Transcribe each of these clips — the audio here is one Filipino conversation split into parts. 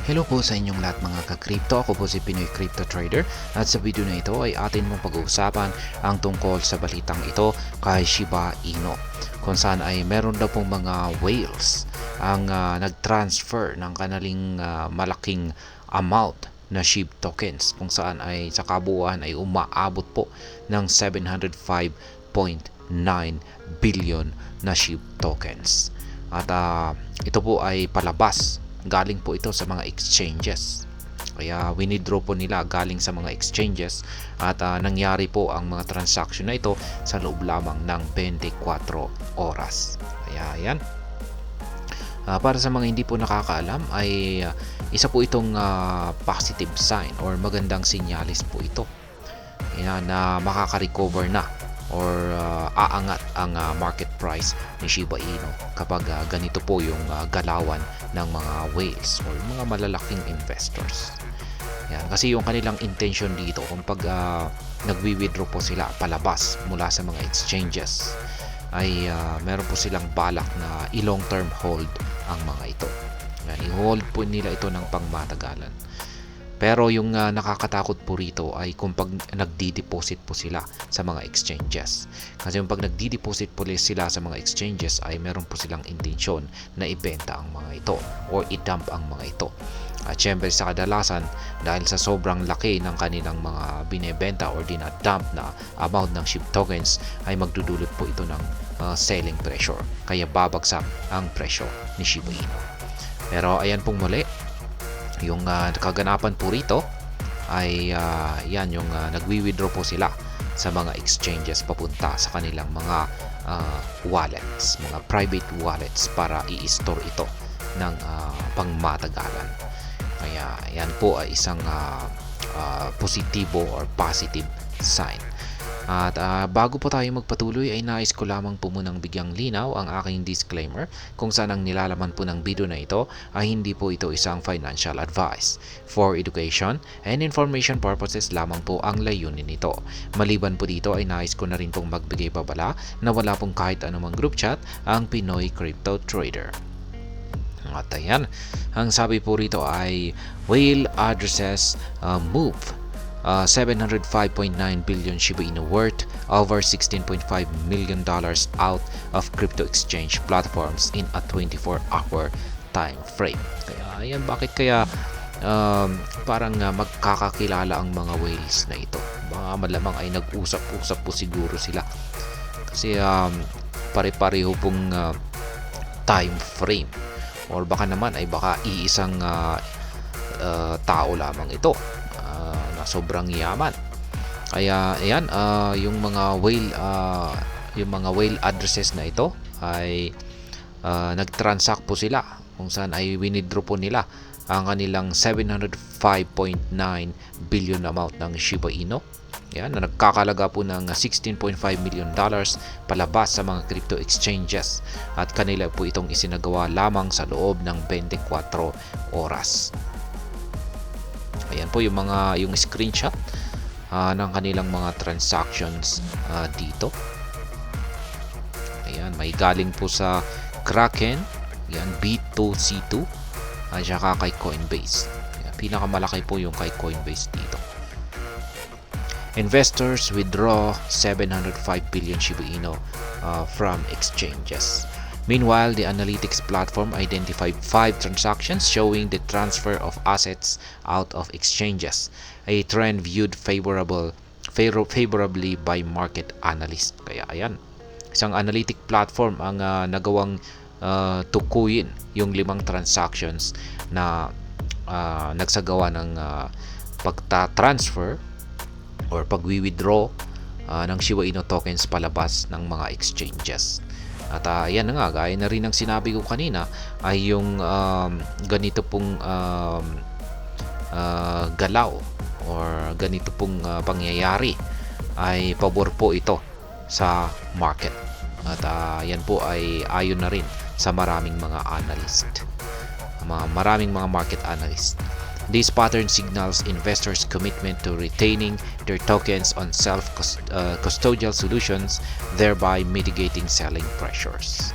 Hello po sa inyong lahat mga ka-crypto. Ako po si Pinoy Crypto Trader at sa video na ito ay atin mong pag-uusapan ang tungkol sa balitang ito kay Shiba Inu, kung saan ay meron daw pong mga whales ang nag-transfer ng kanilang malaking amount na SHIB tokens, kung saan ay sa kabuuan ay umaabot po ng 705.9 billion na SHIB tokens. At ito po ay palabas, galing po ito sa mga exchanges. Kaya winidraw po nila galing sa mga exchanges at nangyari po ang mga transaction na ito sa loob lamang ng 24 oras. Kaya yan. Para sa mga hindi po nakakaalam ay isa po itong positive sign or magandang sinyalis po ito na makaka-recover na or aangat ang market price ni Shiba Inu kapag ganito po yung galawan ng mga whales or mga malalaking investors. Yan, kasi yung kanilang intention dito kung pag nagwi-withdraw po sila palabas mula sa mga exchanges ay meron po silang balak na i-long term hold ang mga ito. Yan, i-hold po nila ito ng pangmatagalan. Pero yung nakakatakot po rito ay kung pag nagdi-deposit po sila sa mga exchanges. Kasi yung pag nagdi-deposit po sila sa mga exchanges ay meron po silang intensyon na ibenta ang mga ito or i-dump ang mga ito. At syempre sa kadalasan, dahil sa sobrang laki ng kanilang mga binebenta or dinadump na amount ng SHIB tokens, ay magdudulot po ito ng selling pressure. Kaya babagsak ang presyo ni Shiba Inu. Pero ayan pong muli, yung kaganapan po rito ay yan yung nagwi-withdraw po sila sa mga exchanges papunta sa kanilang mga wallets, mga private wallets para i-store ito ng pangmatagalan. Kaya yan po ay isang positibo or positive sign. At bago po tayo magpatuloy ay nais ko lamang po munang bigyang linaw ang aking disclaimer kung saan ang nilalaman po ng video na ito ay hindi po ito isang financial advice. For education and information purposes lamang po ang layunin nito. Maliban po dito ay nais ko na rin pong magbigay babala na wala pong kahit anumang group chat ang Pinoy Crypto Trader. At ayan, ang sabi po rito ay whale addresses move 705.9 billion Shiba Inu worth over $16.5 million out of crypto exchange platforms in a 24-hour time frame. Kaya ayan, bakit kaya parang magkakakilala ang mga whales na ito? Mga malamang ay nag-usap-usap po siguro sila. Kasi pare-pareho pong time frame. Or baka naman ay baka iisang tao lamang ito na sobrang yaman. Kaya ayan, yung mga whale addresses na ito ay nag-transact po sila kung saan ay winidraw po nila ang kanilang 705.9 billion amount ng Shiba Inu. Yan, na nagkakalaga po ng $16.5 million palabas sa mga crypto exchanges at kanila po itong isinagawa lamang sa loob ng 24 oras. Ayan po yung screenshot ng kanilang mga transactions dito. Ayan, may galing po sa Kraken, yan, B2C2 at saka kay Coinbase. Ayan, pinakamalaki po yung kay Coinbase dito. Investors withdraw 705 billion Shiba Inu from exchanges. Meanwhile, the analytics platform identified 5 transactions showing the transfer of assets out of exchanges, a trend viewed favorably by market analysts. Kaya ayan, isang analytic platform ang nagawang tukuyin yung 5 transactions na nagsagawa ng pagta-transfer or pag-withdraw ng Shiba Inu tokens palabas ng mga exchanges. At yan na nga, gaya na rin ang sinabi ko kanina, ay yung ganito pong galaw or ganito pong pangyayari ay pabor po ito sa market. At yan po ay ayon na rin sa maraming mga market analyst. This pattern signals investors' commitment to retaining their tokens on self-custodial solutions, thereby mitigating selling pressures.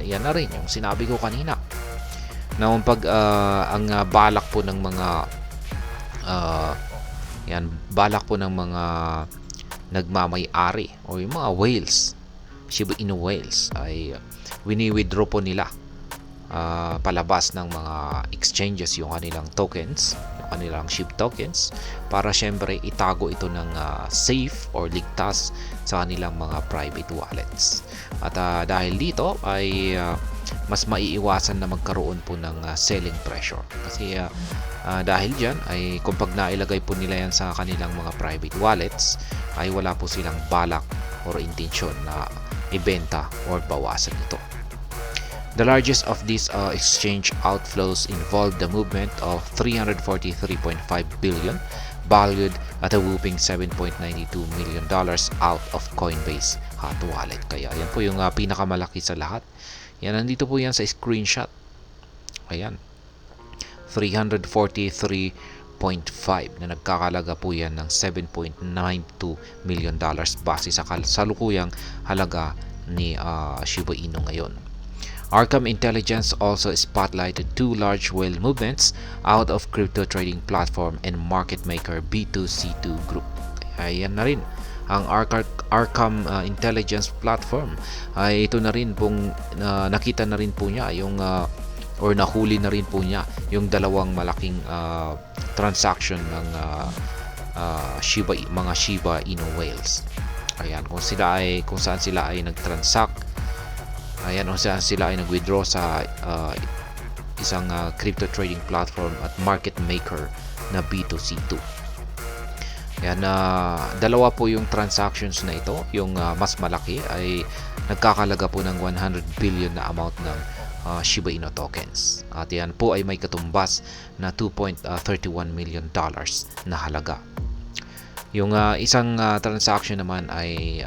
Yan na rin yung sinabi ko kanina. na pag ang balak po ng mga ah, balak po ng mga nagmamay-ari o yung mga whales, Shiba Inu whales, ay wini-withdraw po nila palabas ng mga exchanges yung kanilang tokens, yung kanilang SHIB tokens, para syempre itago ito ng safe or ligtas sa kanilang mga private wallets. At dahil dito ay mas maiiwasan na magkaroon po ng selling pressure, kasi dahil dyan ay kung pag nailagay po nila yan sa kanilang mga private wallets ay wala po silang balak or intensyon na ibenta or bawasan ito. The largest of these exchange outflows involved the movement of $343.5 billion, valued at a whooping $7.92 million out of Coinbase hot wallet. Kaya yan po yung pinakamalaki sa lahat. Yan, nandito po yan sa screenshot. Ayan, 343.5 na nagkakalaga po yan ng $7.92 million base sa kasalukuyang halaga ni Shiba Inu ngayon. Arkham Intelligence also spotlighted two large whale movements out of crypto trading platform and market maker B2C2 Group. Ayan na rin ang Arkham Intelligence platform. Ay ito na rin pong nakita na rin po niya yung or nahuli na rin po niya yung dalawang malaking transaction ng mga Shiba Inu whales. Ayan, kung saan sila ay nag-transact. Ayan, kung saan sila ay nag-withdraw sa isang crypto trading platform at market maker na B2C2. Ayan, dalawa po yung transactions na ito. Yung mas malaki ay nagkakalaga po ng 100 billion na amount ng Shiba Inu tokens. At yan po ay may katumbas na $2.31 million na halaga. Yung isang transaction naman ay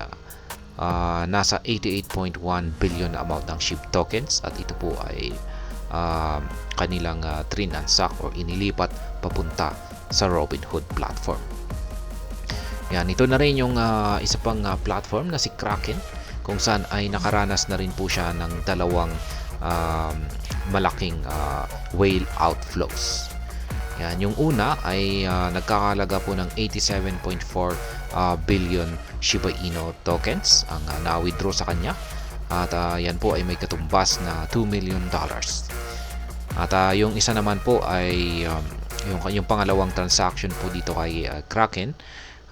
nasa 88.1 billion na amount ng SHIB tokens, at ito po ay kanilang trinansack or inilipat papunta sa Robinhood platform. Yan, ito na rin yung isa pang platform na si Kraken, kung saan ay nakaranas na rin po siya ng dalawang malaking whale outflows. Yan, yung una ay nagkakalaga po ng 87.4 billion Shiba Inu tokens ang na-withdraw sa kanya, at yan po ay may katumbas na $2 million. At yung isa naman po ay yung pangalawang transaction po dito kay Kraken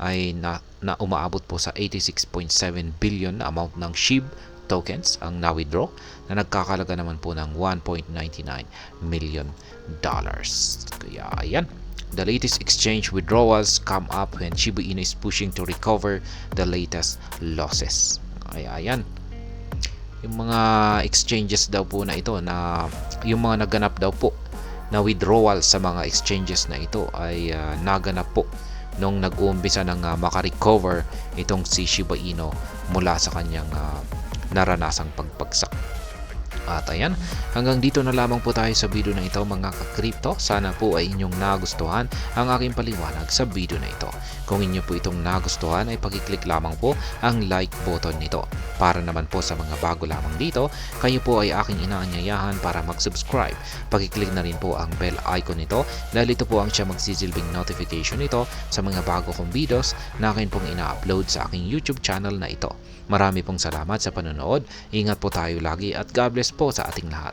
ay na umaabot po sa 86.7 billion na amount ng SHIB tokens ang na-withdraw, na nagkakalaga naman po ng $1.99 million. Kaya ayan, the latest exchange withdrawals come up when Shiba Inu is pushing to recover the latest losses. Kaya ayan, yung mga exchanges daw po na ito, na yung mga naganap daw po na withdrawal sa mga exchanges na ito ay naganap po nung nag-uumpisa ng makarecover itong si Shiba Inu mula sa kanyang naranasang pagpagsak. At ayan, hanggang dito na lamang po tayo sa video na ito mga ka-crypto. Sana po ay inyong nagustuhan ang aking paliwanag sa video na ito. Kung inyo po itong nagustuhan ay pag-click lamang po ang like button nito. Para naman po sa mga bago lamang dito, kayo po ay aking inaanyayahan para mag-subscribe. Pag-click na rin po ang bell icon nito, dahil ito po ang siya magsisilbing notification nito sa mga bago kong videos na akin pong ina-upload sa aking YouTube channel na ito. Marami pong salamat sa panonood. Ingat po tayo lagi at God bless po sa ating lahat.